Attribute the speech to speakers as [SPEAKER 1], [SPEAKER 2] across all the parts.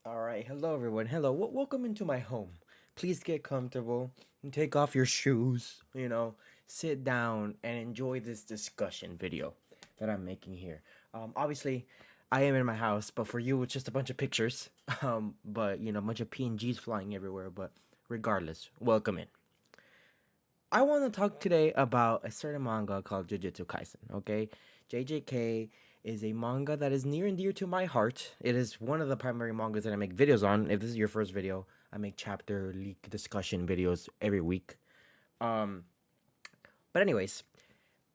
[SPEAKER 1] All right, hello everyone. Hello, welcome into my home. Please get comfortable and take off your shoes. Sit down and enjoy this discussion video that I'm making here. Obviously, I am in my house, but for you, it's just a bunch of pictures. But a bunch of PNGs flying everywhere. But regardless, welcome in. I want to talk today about a certain manga called Jujutsu Kaisen. Okay, JJK is a manga that is near and dear to my heart. It is one of the primary mangas that I make videos on. If this is your first video, I make chapter leak discussion videos every week. Um, but anyways,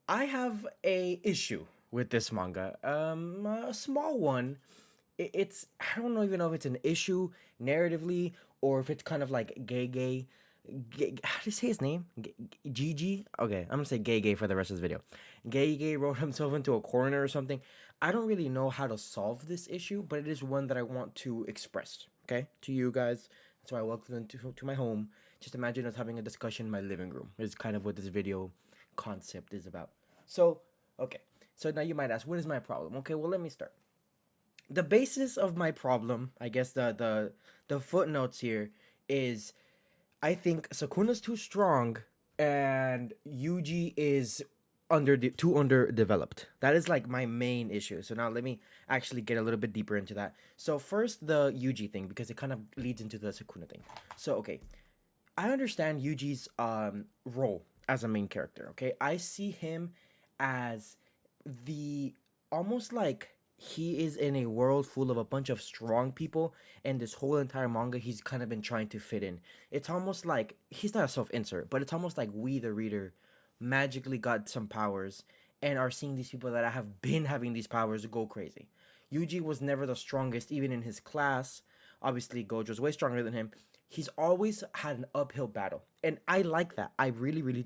[SPEAKER 1] I have a issue with this manga. A small one. It's I don't know even know if it's an issue narratively or if it's kind of like gay. How do you say his name? Gigi? Okay, I'm gonna say gay for the rest of this video. Gay wrote himself into a corner or something. I don't really know how to solve this issue, but it is one that I want to express, okay, to you guys. That's why I welcome them to my home. Just imagine us having a discussion in my living room. Is kind of what this video concept is about. So, okay. So now you might ask, what is my problem? Okay, well let me start. The basis of my problem, I guess the footnotes here is I think Sukuna's too strong and Yuji is too underdeveloped. That is like my main issue. So now let me actually get a little bit deeper into that. So first the Yuji thing because it kind of leads into the Sukuna thing. So okay, I understand Yuji's role as a main character. Okay, I see him as the almost like he is in a world full of a bunch of strong people, and this whole entire manga he's kind of been trying to fit in. It's almost like he's not a self-insert, but it's almost like we, the reader, magically got some powers and are seeing these people that have been having these powers go crazy. Yuji was never the strongest, even in his class. Obviously, Gojo's way stronger than him. He's always had an uphill battle, and I like that. I really, really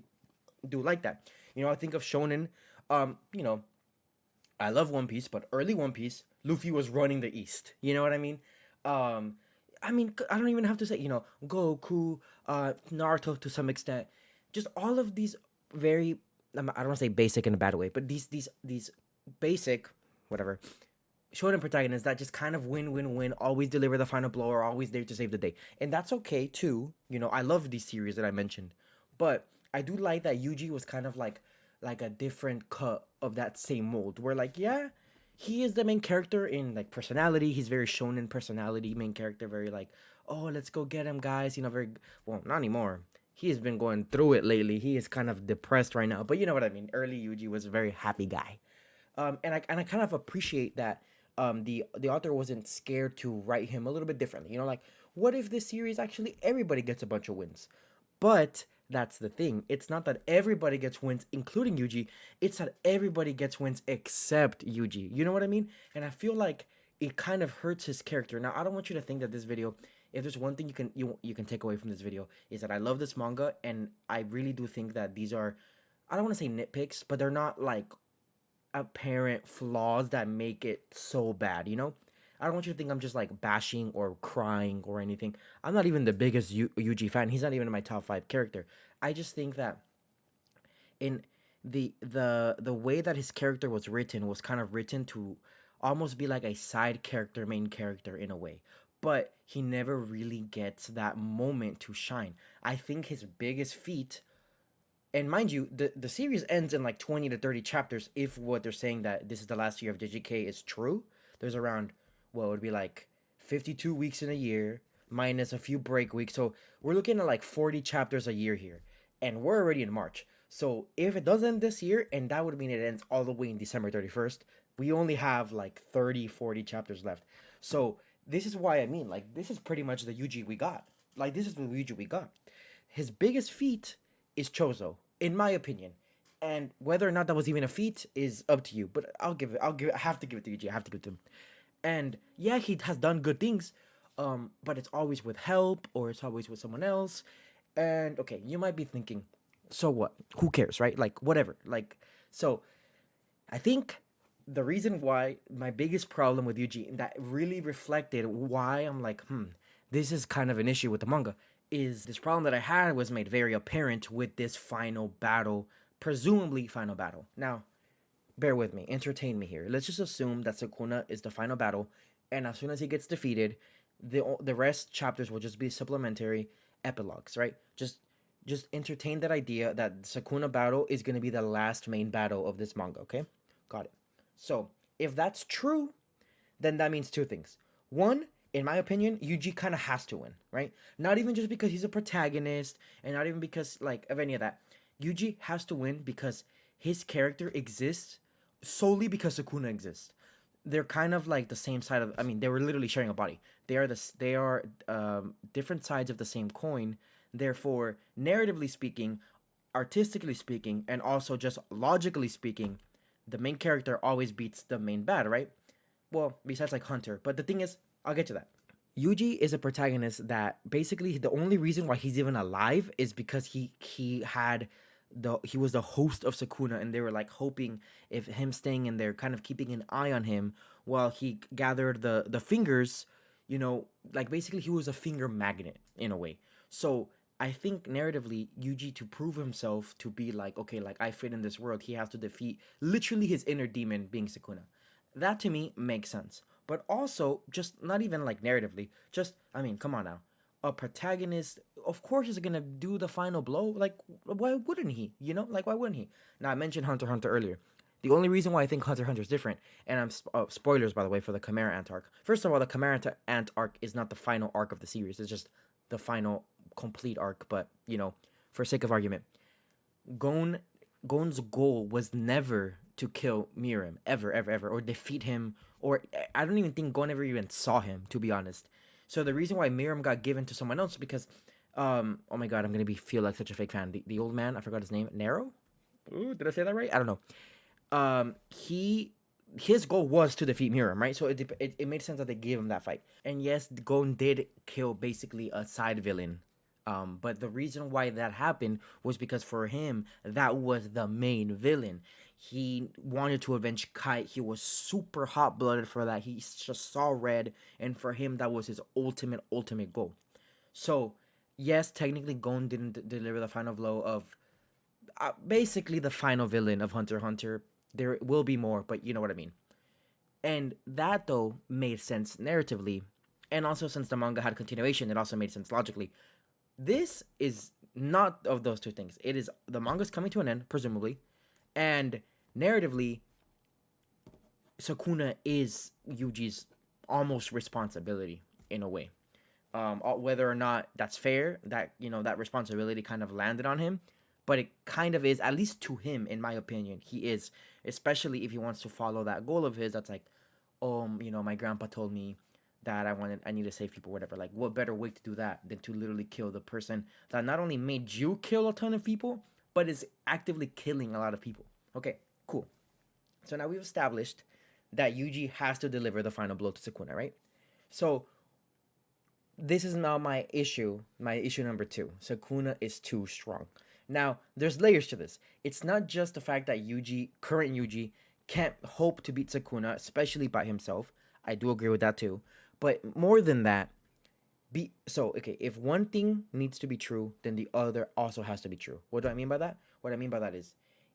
[SPEAKER 1] do like that. I think of Shonen. Um, you know, I love One Piece, but early One Piece, Luffy was running the East. You know what I mean? Um, I don't even have to say, Goku, Naruto to some extent, just all of these very, I don't want to say basic in a bad way, but these basic, whatever, shonen protagonists that just kind of win, always deliver the final blow, are always there to save the day, and that's okay too. I love these series that I mentioned, but I do like that Yuji was kind of like a different cut of that same mold. Where like yeah, he is the main character in like personality. He's very shonen personality, main character, very like oh let's go get him guys. Very well not anymore. He has been going through it lately. He is kind of depressed right now, but you know what I mean. Early Yuji was a very happy guy, and I kind of appreciate that the author wasn't scared to write him a little bit differently. Like what if this series actually everybody gets a bunch of wins, but that's the thing. It's not that everybody gets wins, including Yuji. It's that everybody gets wins except Yuji. You know what I mean? And I feel like it kind of hurts his character. Now, I don't want you to think that this video, if there's one thing you can take away from this video, is that I love this manga, and I really do think that these are, I don't want to say nitpicks, but they're not like apparent flaws that make it so bad. I don't want you to think I'm just like bashing or crying or anything. I'm not even the biggest Yuji fan. He's not even in my top 5 character. I just think that in the way that his character was kind of written to almost be like a side character, main character in a way. But he never really gets that moment to shine. I think his biggest feat, and mind you, the series ends in like 20 to 30 chapters if what they're saying that this is the last year of JJK is true. There's around, well, it would be like 52 weeks in a year minus a few break weeks. So we're looking at like 40 chapters a year here. And we're already in March. So if it does end this year, and that would mean it ends all the way in December 31st, we only have like 30, 40 chapters left. So this is why I mean, like, this is pretty much the Yuji we got. Like, this is the Yuji we got. His biggest feat is Chozo, in my opinion. And whether or not that was even a feat is up to you. But I'll give it. I have to give it to Yuji. I have to give it to him. And yeah, he has done good things. But it's always with help or it's always with someone else. And okay, you might be thinking, so what? Who cares, right? Like whatever. Like so I think the reason why my biggest problem with Yuji and that really reflected why I'm like, this is kind of an issue with the manga is this problem that I had was made very apparent with this final battle, presumably final battle. Now, bear with me, entertain me here. Let's just assume that Sukuna is the final battle, and as soon as he gets defeated, The rest chapters will just be supplementary epilogues, right? Just entertain that idea that Sukuna battle is going to be the last main battle of this manga, okay? Got it. So, if that's true, then that means two things. One, in my opinion, Yuji kind of has to win, right? Not even just because he's a protagonist, and not even because like of any of that. Yuji has to win because his character exists solely because Sukuna exists. They're kind of like the same side of. I mean, they were literally sharing a body. They are different sides of the same coin. Therefore, narratively speaking, artistically speaking, and also just logically speaking, the main character always beats the main bad, right? Well, besides like Hunter. But the thing is, I'll get to that. Yuji is a protagonist that basically the only reason why he's even alive is because he was the host of Sukuna, and they were like hoping if him staying in there, kind of keeping an eye on him while he gathered the fingers, like basically he was a finger magnet in a way. So I think narratively, Yuji, to prove himself to be like, okay, like I fit in this world, he has to defeat literally his inner demon being Sukuna. That to me makes sense. But also, just not even like narratively, just, I mean, come on now. A protagonist, of course, is gonna do the final blow. Like, why wouldn't he? Like, why wouldn't he? Now, I mentioned Hunter x Hunter earlier. The only reason why I think Hunter x Hunter is different, and spoilers, by the way, for the Chimera Ant arc. First of all, the Chimera Ant arc is not the final arc of the series. It's just the final complete arc. But, for sake of argument, Gon Gon's goal was never to kill Mirim, ever, ever, ever, or defeat him, or I don't even think Gon ever even saw him, to be honest. So the reason why Mirim got given to someone else because, oh my god, I'm gonna feel like such a fake fan. The old man, I forgot his name, Nero. Ooh, did I say that right? I don't know. His goal was to defeat Mirim, right? So it made sense that they gave him that fight. And yes, Gon did kill basically a side villain. But the reason why that happened was because for him, that was the main villain. He wanted to avenge Kite. He was super hot blooded for that. He just saw red, and for him, that was his ultimate goal. So, yes, technically, Gon didn't deliver the final blow of basically the final villain of Hunter x Hunter. There will be more, but you know what I mean. And that, though, made sense narratively. And also, since the manga had continuation, it also made sense logically. This is not of those two things. It is the manga's coming to an end, presumably, and narratively, Sukuna is Yuji's almost responsibility in a way. Whether or not that's fair, that responsibility kind of landed on him, but it kind of is, at least to him, in my opinion, he is, especially if he wants to follow that goal of his. That's like, my grandpa told me that I need to save people, whatever. Like, what better way to do that than to literally kill the person that not only made you kill a ton of people, but is actively killing a lot of people. Okay, cool. So now we've established that Yuji has to deliver the final blow to Sukuna, right? So this is now my issue number 2. Sukuna is too strong. Now, there's layers to this. It's not just the fact that current Yuji, can't hope to beat Sukuna, especially by himself. I do agree with that too. But more than that, if one thing needs to be true, then the other also has to be true. What do I mean by that? What I mean by that is,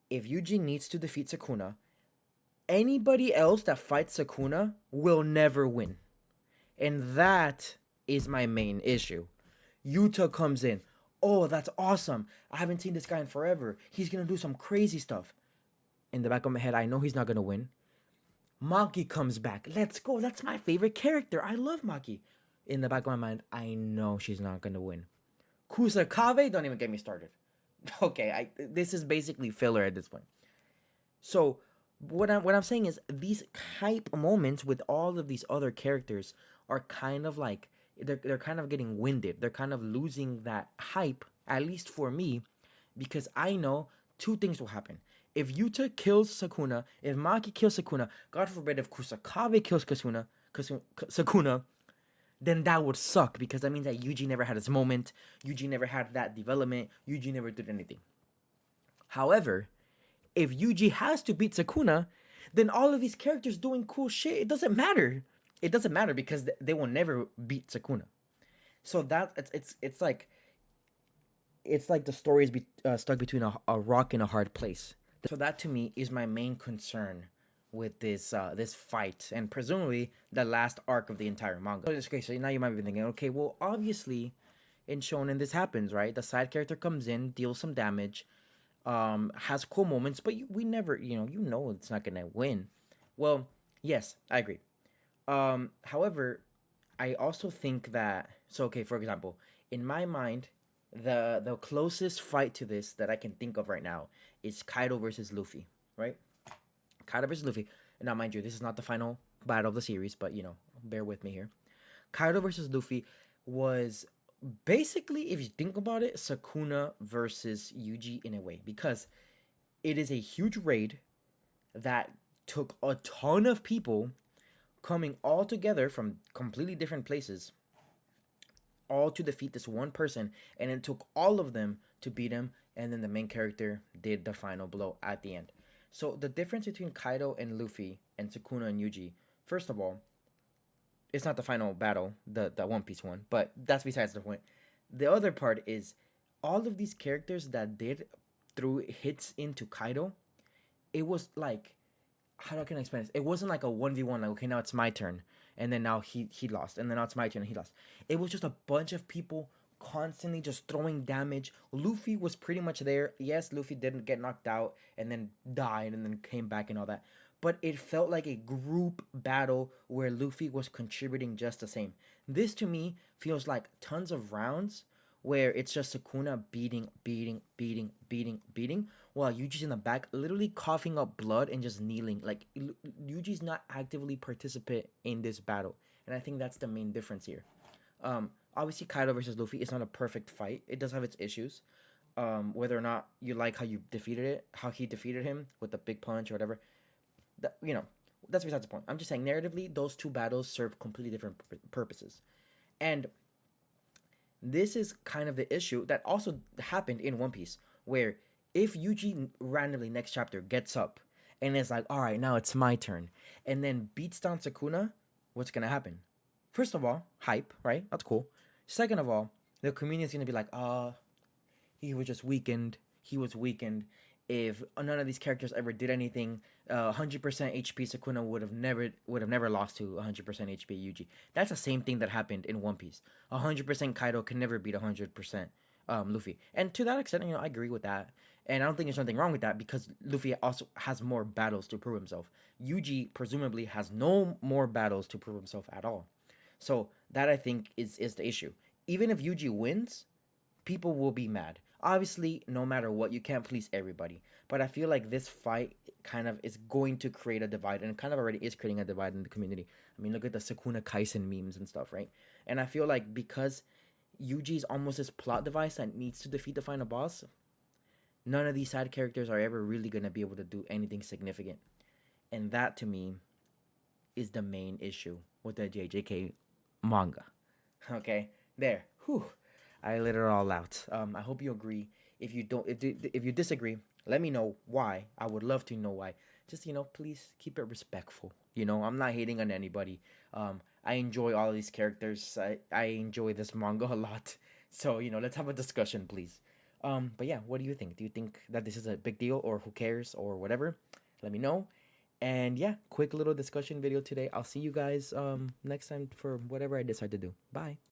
[SPEAKER 1] if Yuji needs to defeat Sukuna, anybody else that fights Sukuna will never win. And that is my main issue. Yuta comes in. Oh, that's awesome. I haven't seen this guy in forever. He's going to do some crazy stuff. In the back of my head, I know he's not going to win. Maki comes back. Let's go. That's my favorite character. I love Maki. In the back of my mind, I know she's not going to win. Kusakabe, don't even get me started. Okay, this is basically filler at this point. So, what I'm saying is, these hype moments with all of these other characters are kind of like, they're kind of getting winded. They're kind of losing that hype, at least for me, because I know two things will happen. If Yuta kills Sukuna, if Maki kills Sukuna, God forbid if Kusakabe kills Sukuna, then that would suck, because that means that Yuji never had his moment, Yuji never had that development, Yuji never did anything. However, if Yuji has to beat Sukuna, then all of these characters doing cool shit, it doesn't matter. It doesn't matter because they will never beat Sukuna. So that it's like the story is stuck between a rock and a hard place. So that to me is my main concern with this fight, and presumably the last arc of the entire manga. Okay, so now you might be thinking, okay, well, obviously in shonen this happens, right? The side character comes in, deals some damage, has cool moments, but we never, it's not gonna win. Well, yes, I agree. However, I also think that, so okay, for example, in my mind, the closest fight to this that I can think of right now is Kaido versus Luffy, right? Kaido versus Luffy. And now, mind you, this is not the final battle of the series, but bear with me here. Kaido versus Luffy was basically, if you think about it, Sukuna versus Yuji in a way, because it is a huge raid that took a ton of people coming all together from completely different places, all to defeat this one person, and it took all of them to beat him, and then the main character did the final blow at the end. So the difference between Kaido and Luffy and Sukuna and Yuji, first of all, it's not the final battle, the One Piece one, but that's besides the point. The other part is all of these characters that did threw hits into Kaido, it was like, how can I explain this? It wasn't like a 1v1, like, okay, now it's my turn, and then now he lost, and then now it's my turn and he lost. It was just a bunch of people constantly just throwing damage. Luffy was pretty much there. Yes, Luffy didn't get knocked out and then died and then came back and all that. But it felt like a group battle where Luffy was contributing just the same. This to me feels like tons of rounds where it's just Sukuna beating, while Yuji's in the back, literally coughing up blood and just kneeling. Like, Yuji's not actively participate in this battle, and I think that's the main difference here. Obviously, Kaido versus Luffy is not a perfect fight. It does have its issues. Whether or not you like how you defeated it, how he defeated him with the big punch or whatever, that, that's besides the point. I'm just saying, narratively, those two battles serve completely different purposes, and this is kind of the issue that also happened in One Piece, where if Yuji randomly next chapter gets up and is like, all right, now it's my turn, and then beats down Sukuna, what's gonna happen? First of all, hype, right? That's cool. Second of all, the community is gonna be like, he was just weakened. He was weakened. If none of these characters ever did anything, 100% HP Sukuna would have never lost to 100% HP Yuji. That's the same thing that happened in One Piece. 100% Kaido can never beat 100% Luffy. And to that extent, I agree with that. And I don't think there's nothing wrong with that because Luffy also has more battles to prove himself. Yuji presumably has no more battles to prove himself at all. So that I think is the issue. Even if Yuji wins, people will be mad. Obviously, no matter what, you can't please everybody. But I feel like this fight kind of is going to create a divide, and it kind of already is creating a divide in the community. I mean, look at the Sukuna Kaisen memes and stuff, right? And I feel like because Yuji is almost this plot device that needs to defeat the final boss, none of these side characters are ever really going to be able to do anything significant. And that, to me, is the main issue with the JJK manga. Okay? There. Whew. I let it all out. I hope you agree. If you don't, if you disagree, let me know why. I would love to know why. Just please keep it respectful. I'm not hating on anybody. I enjoy all these characters. I enjoy this manga a lot. So let's have a discussion, please. But yeah, what do you think? Do you think that this is a big deal, or who cares, or whatever? Let me know. And yeah, quick little discussion video today. I'll see you guys next time for whatever I decide to do. Bye.